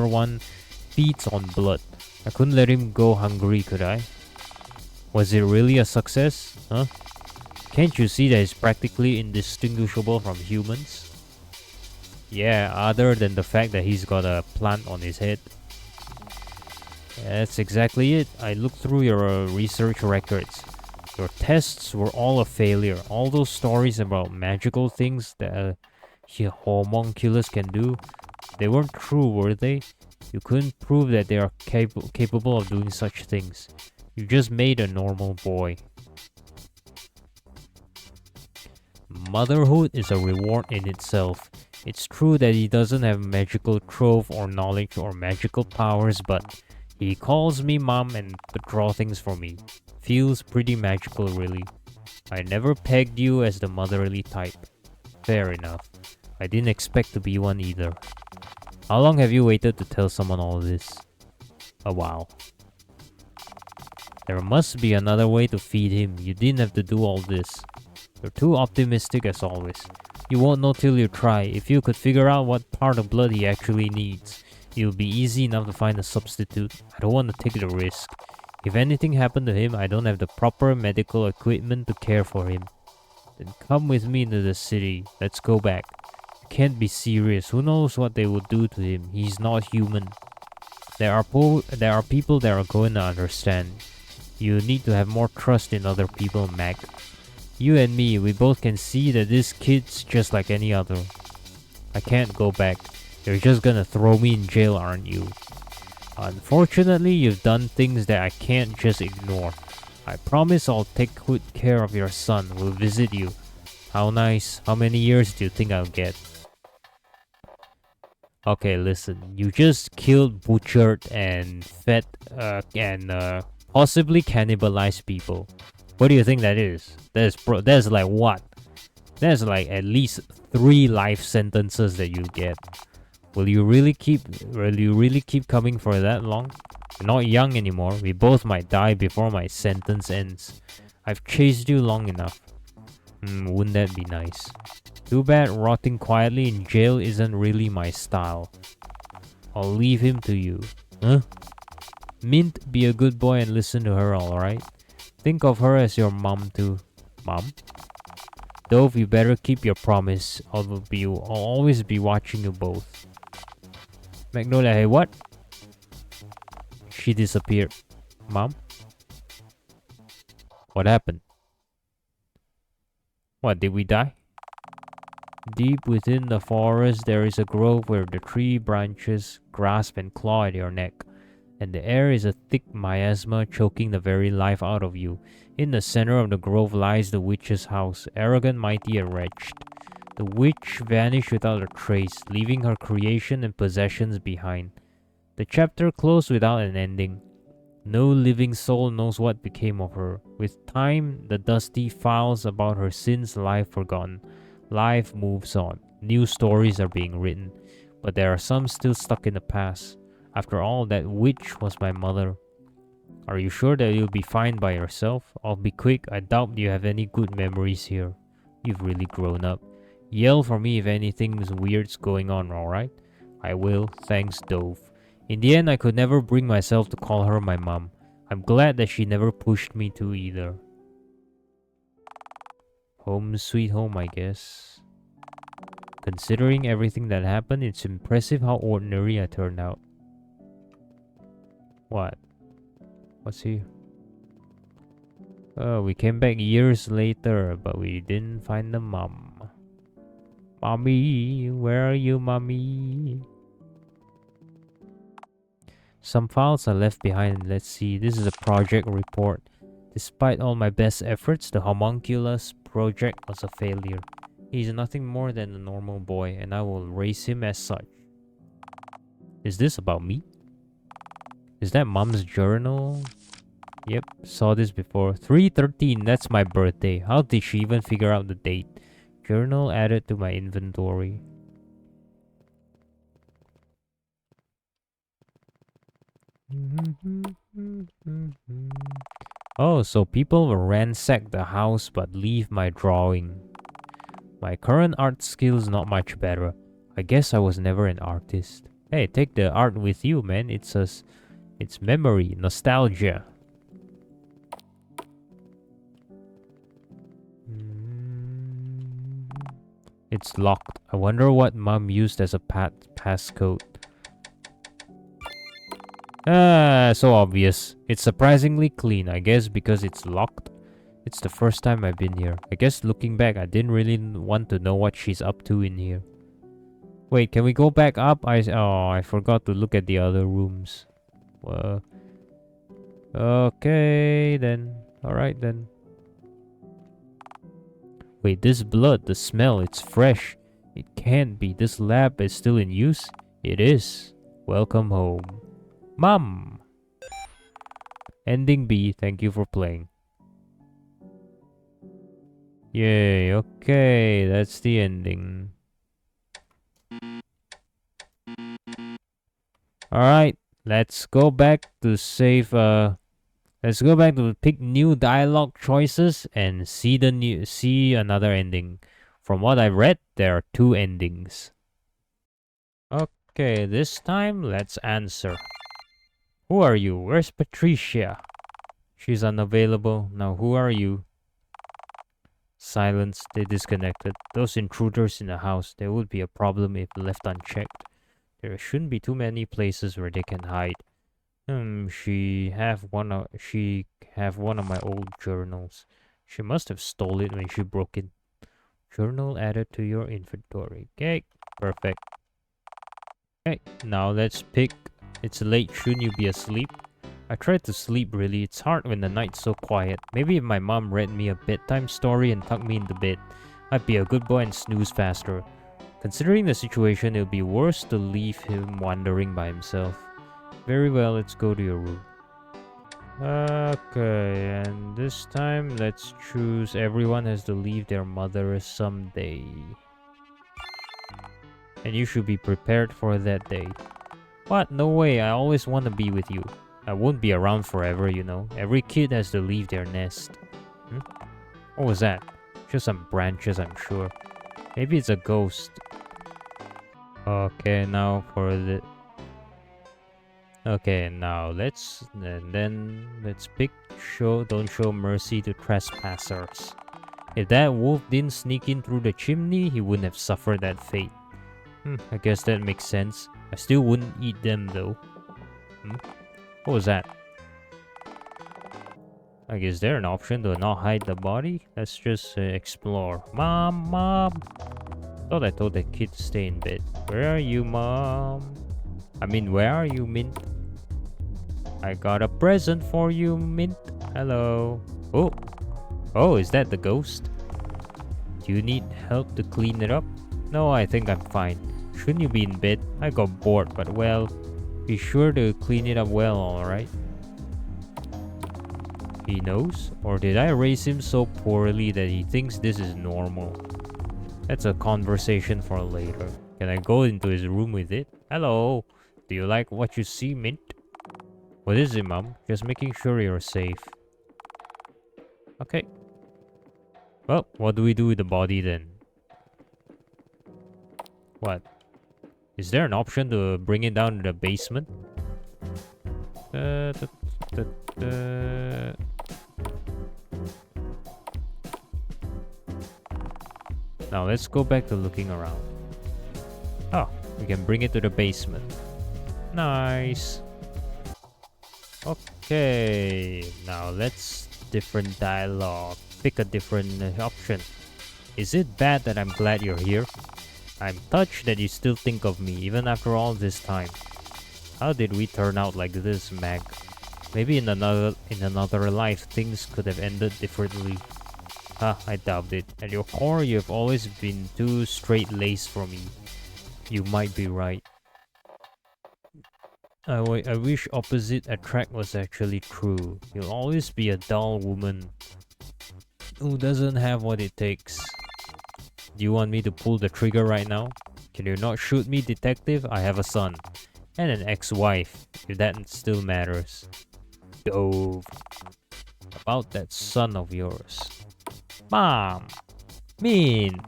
Speaker 1: one feeds on blood. I couldn't let him go hungry, could I? Was it really a success? Huh? Can't you see that he's practically indistinguishable from humans? Yeah, other than the fact that he's got a plant on his head. That's exactly it. I looked through your research records. Your tests were all a failure. All those stories about magical things that homunculus can do, they weren't true, were they? You couldn't prove that they are capable of doing such things. You just made a normal boy. Motherhood is a reward in itself. It's true that he doesn't have magical trove or knowledge or magical powers, but he calls me mom and draw things for me. Feels pretty magical, really. I never pegged you as the motherly type. Fair enough. I didn't expect to be one either. How long have you waited to tell someone all this? A while. There must be another way to feed him. You didn't have to do all this. You're too optimistic as always. You won't know till you try. If you could figure out what part of blood he actually needs, it would be easy enough to find a substitute. I don't want to take the risk. If anything happened to him, I don't have the proper medical equipment to care for him. Then come with me into the city. Let's go back. You can't be serious. Who knows what they would do to him? He's not human. There are people that are going to understand. You need to have more trust in other people, Mac. You and me, we both can see that this kid's just like any other. I can't go back. You're just gonna throw me in jail, aren't you? Unfortunately, you've done things that I can't just ignore. I promise I'll take good care of your son. We'll visit you. How nice. How many years do you think I'll get? Okay, listen. You just killed, butchered, and fed, and possibly cannibalized people. What do you think that is? That's like what? That's like at least 3 life sentences that you get. Will you really keep coming for that long? You're not young anymore. We both might die before my sentence ends. I've chased you long enough. Wouldn't that be nice? Too bad rotting quietly in jail isn't really my style. I'll leave him to you. Huh? Mint, be a good boy and listen to her, alright? Think of her as your mom too. Mom? Dove, you better keep your promise. I'll always be watching you both. Magnolia, hey, what? She disappeared. Mom? What happened? What, did we die? Deep within the forest, there is a grove where the tree branches grasp and claw at your neck, and the air is a thick miasma choking the very life out of you. In the center of the grove lies the witch's house, arrogant, mighty, and wretched. The witch vanished without a trace, leaving her creation and possessions behind. The chapter closed without an ending. No living soul knows what became of her. With time, the dusty files about her sins lie forgotten. Life moves on. New stories are being written, but there are some still stuck in the past. After all, that witch was my mother. Are you sure that you'll be fine by yourself? I'll be quick. I doubt you have any good memories here. You've really grown up. Yell for me if anything weird's going on, alright? I will. Thanks, Dove. In the end, I could never bring myself to call her my mom. I'm glad that she never pushed me to either. Home sweet home, I guess. Considering everything that happened, it's impressive how ordinary I turned out. What? What's here? Oh, we came back years later, but we didn't find the mom. Mommy, where are you, mommy? Some files are left behind. Let's see. This is a project report. Despite all my best efforts, the homunculus project was a failure. He's nothing more than a normal boy, and I will raise him as such. Is this about me? Is that mom's journal? Yep, saw this before. 3/13, that's my birthday. How did she even figure out the date? Journal added to my inventory. Oh, so people will ransack the house but leave my drawing. My current art skills not much better. I guess I was never an artist. Hey, take the art with you, man. It's memory, nostalgia. It's locked. I wonder what Mom used as a passcode. Ah, so obvious. It's surprisingly clean, I guess because it's locked. It's the first time I've been here. I guess looking back, I didn't really want to know what she's up to in here. Wait, can we go back up? I forgot to look at the other rooms. Well, okay then. Alright then. Wait, this blood, the smell, it's fresh. It can't be. This lab is still in use? It is. Welcome home. Mom! Ending B, thank you for playing. Yay, okay, that's the ending. Alright, let's go back to save, let's go back to pick new dialogue choices and see another ending. From what I read, there are 2 endings. Okay, this time let's answer. Who are you? Where's Patricia? She's unavailable. Now who are you? Silence. They disconnected. Those intruders in the house, there would be a problem if left unchecked. There shouldn't be too many places where they can hide. She have one of my old journals. She must have stole it when she broke in. Journal added to your inventory. Okay, perfect. Okay, now let's pick. It's late, shouldn't you be asleep? I tried to sleep really, it's hard when the night's so quiet. Maybe if my mom read me a bedtime story and tucked me into bed, I'd be a good boy and snooze faster. Considering the situation, it would be worse to leave him wandering by himself. Very well, let's go to your room. Okay, and this time let's choose everyone has to leave their mother someday. And you should be prepared for that day. What? No way, I always want to be with you. I won't be around forever, you know. Every kid has to leave their nest. What was that? Just some branches, I'm sure. Maybe it's a ghost. Okay, now for the... Okay, now let's pick don't show mercy to trespassers. If that wolf didn't sneak in through the chimney, he wouldn't have suffered that fate. I guess that makes sense. I still wouldn't eat them though. What was that? Like, is there an option to not hide the body? Let's just explore. Mom! Thought I told the kid to stay in bed. Where are you, Mom? I mean, where are you, Mint? I got a present for you, Mint. Hello. Oh, is that the ghost? Do you need help to clean it up? No, I think I'm fine. Shouldn't you be in bed? I got bored, but well, be sure to clean it up well, alright? He knows? Or did I raise him so poorly that he thinks this is normal? That's a conversation for later. Can I go into his room with it? Hello. Do you like what you see, Mint? What is it, Mom? Just making sure you're safe. Okay. Well, what do we do with the body then? What? Is there an option to bring it down to the basement? Now let's go back to looking around. Oh, we can bring it to the basement. Nice. Okay, now let's different dialogue. Pick a different option. Is it bad that I'm glad you're here? I'm touched that you still think of me even after all this time. How did we turn out like this, Mag? Maybe in another life things could have ended differently. I doubt it. At your core, you've always been too straight-laced for me. You might be right. I wish opposite attract was actually true. You'll always be a dull woman who doesn't have what it takes. Do you want me to pull the trigger right now? Can you not shoot me, detective? I have a son. And an ex-wife, if that still matters. Dove. About that son of yours. Mom! Mean!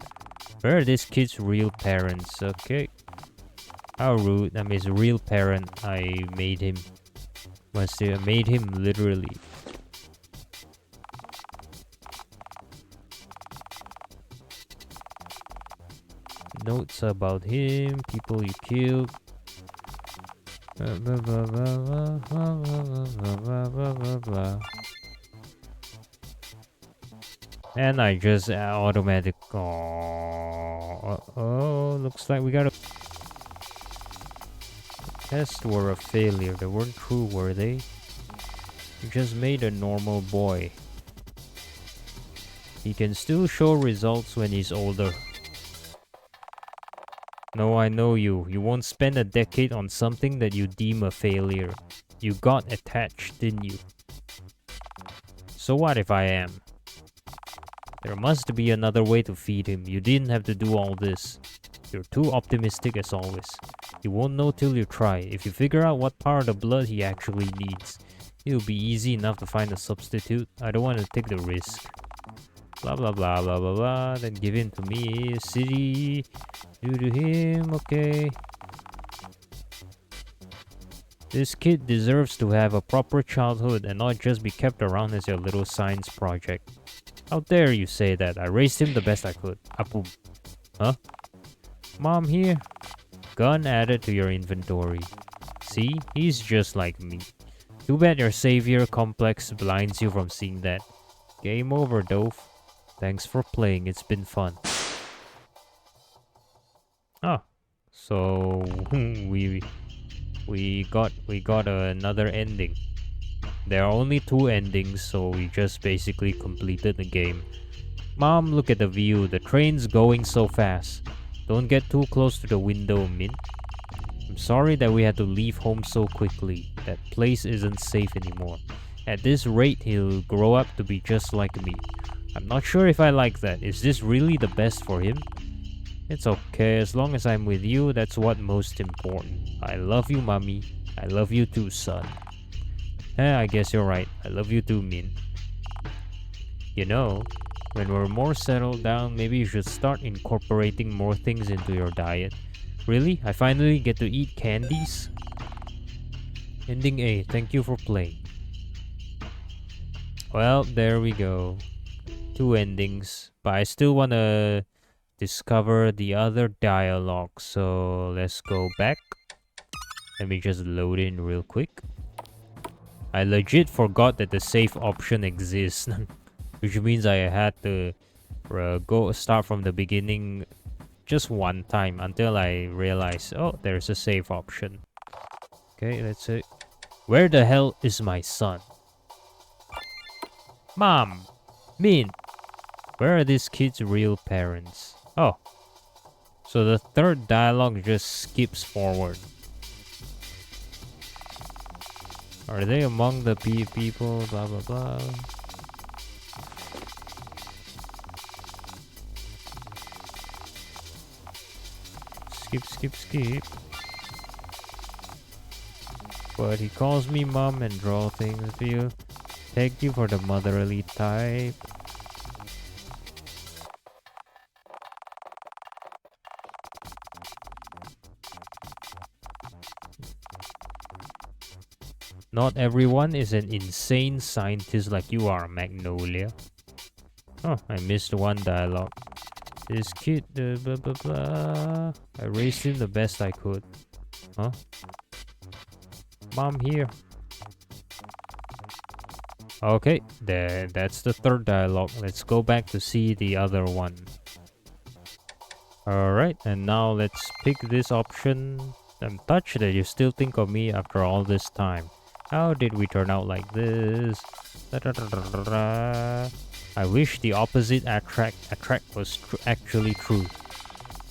Speaker 1: Where are this kid's real parents? Okay. How rude. I'm his real parent. I made him. Must have made him literally. notes about him, people you killed. Blah, blah, blah, blah, blah, blah, blah, blah, blah, blah. And I just automatic. Oh, looks like we got a tests were a failure. They weren't true, were they? You just made a normal boy. He can still show results when he's older. No, I know you. You won't spend a decade on something that you deem a failure. You got attached, didn't you? So what if I am? There must be another way to feed him. You didn't have to do all this. You're too optimistic as always. You won't know till you try. If you figure out what part of the blood he actually needs, it'll be easy enough to find a substitute. I don't want to take the risk. Blah blah blah blah blah blah. Then give him to me. City. Do to him. Okay. This kid deserves to have a proper childhood and not just be kept around as your little science project. How dare you say that? I raised him the best I could. Apum. Huh? Mom here. Gun added to your inventory. See? He's just like me. Too bad your savior complex blinds you from seeing that. Game over, Dove. Thanks for playing. It's been fun. Ah. So we got another ending. There are only 2 endings, so we just basically completed the game. Mom, look at the view. The train's going so fast. Don't get too close to the window, Mint. I'm sorry that we had to leave home so quickly. That place isn't safe anymore. At this rate, he'll grow up to be just like me. I'm not sure if I like that. Is this really the best for him? It's okay, as long as I'm with you, that's what most important. I love you, Mommy. I love you too, son. I guess you're right. I love you too, Min. You know, when we're more settled down, maybe you should start incorporating more things into your diet. Really? I finally get to eat candies? Ending A. Thank you for playing. Well, there we go. 2 endings. But I still want to discover the other dialogue. So let's go back. Let me just load in real quick. I legit forgot that the save option exists. Which means I had to go start from the beginning just one time until I realized, oh, there's a save option. Okay, let's see. Where the hell is my son? Mom! Min! Where are these kids' real parents? Oh. So the third dialogue just skips forward. Are they among the people? Blah blah blah. Skip. But he calls me mom and draw things for you. Thank you for the motherly type. Not everyone is an insane scientist like you are, Magnolia. Oh, I missed one dialogue. This kid, blah blah blah. I raised him the best I could. Huh? Mom here. Okay, that's the third dialogue. Let's go back to see the other one. Alright, and now let's pick this option. I'm touched that you still think of me after all this time. How did we turn out like this? I wish the opposite attract was actually true.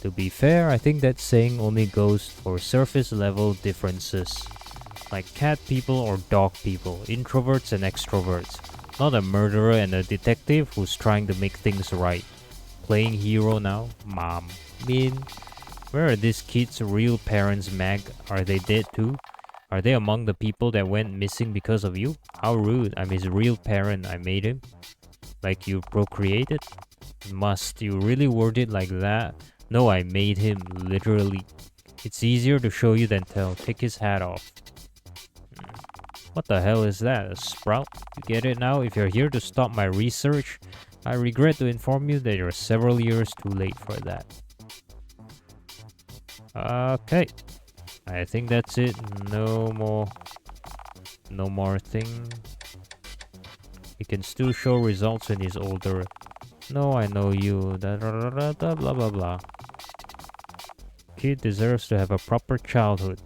Speaker 1: To be fair, I think that saying only goes for surface level differences. Like cat people or dog people, introverts and extroverts. Not a murderer and a detective who's trying to make things right. Playing hero now? Mom. Min. Where are these kids' real parents, Mag? Are they dead too? Are they among the people that went missing because of you? How rude. I'm his real parent. I made him. Like you procreated? Must you really word it like that? No, I made him, literally. It's easier to show you than tell. Take his hat off. What the hell is that? A sprout? You get it now? If you're here to stop my research, I regret to inform you that you're several years too late for that. Okay, I think that's it. No more thing. He can still show results when he's older. No, I know you. Da, da, da, da, da, blah blah blah. Kid deserves to have a proper childhood.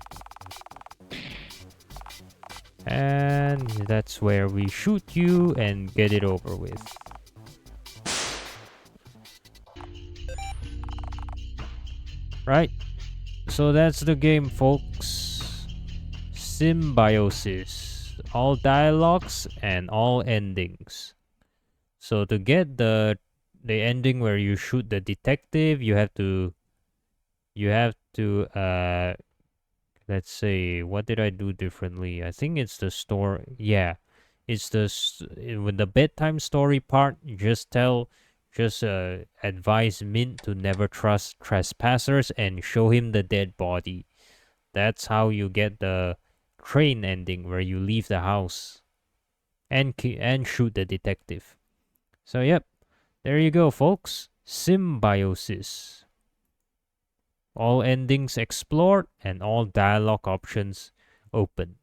Speaker 1: And that's where we shoot you and get it over with. Right? So that's the game, folks. Symbiosis. All dialogues and all endings. So to get the ending where you shoot the detective, you have to let's say, what did I do differently? I think it's the store. Yeah, it's with the bedtime story part. Just advise Mint to never trust trespassers and show him the dead body. That's how you get the train ending where you leave the house and shoot the detective. So yep, there you go, folks. Symbiosis. All endings explored and all dialogue options open.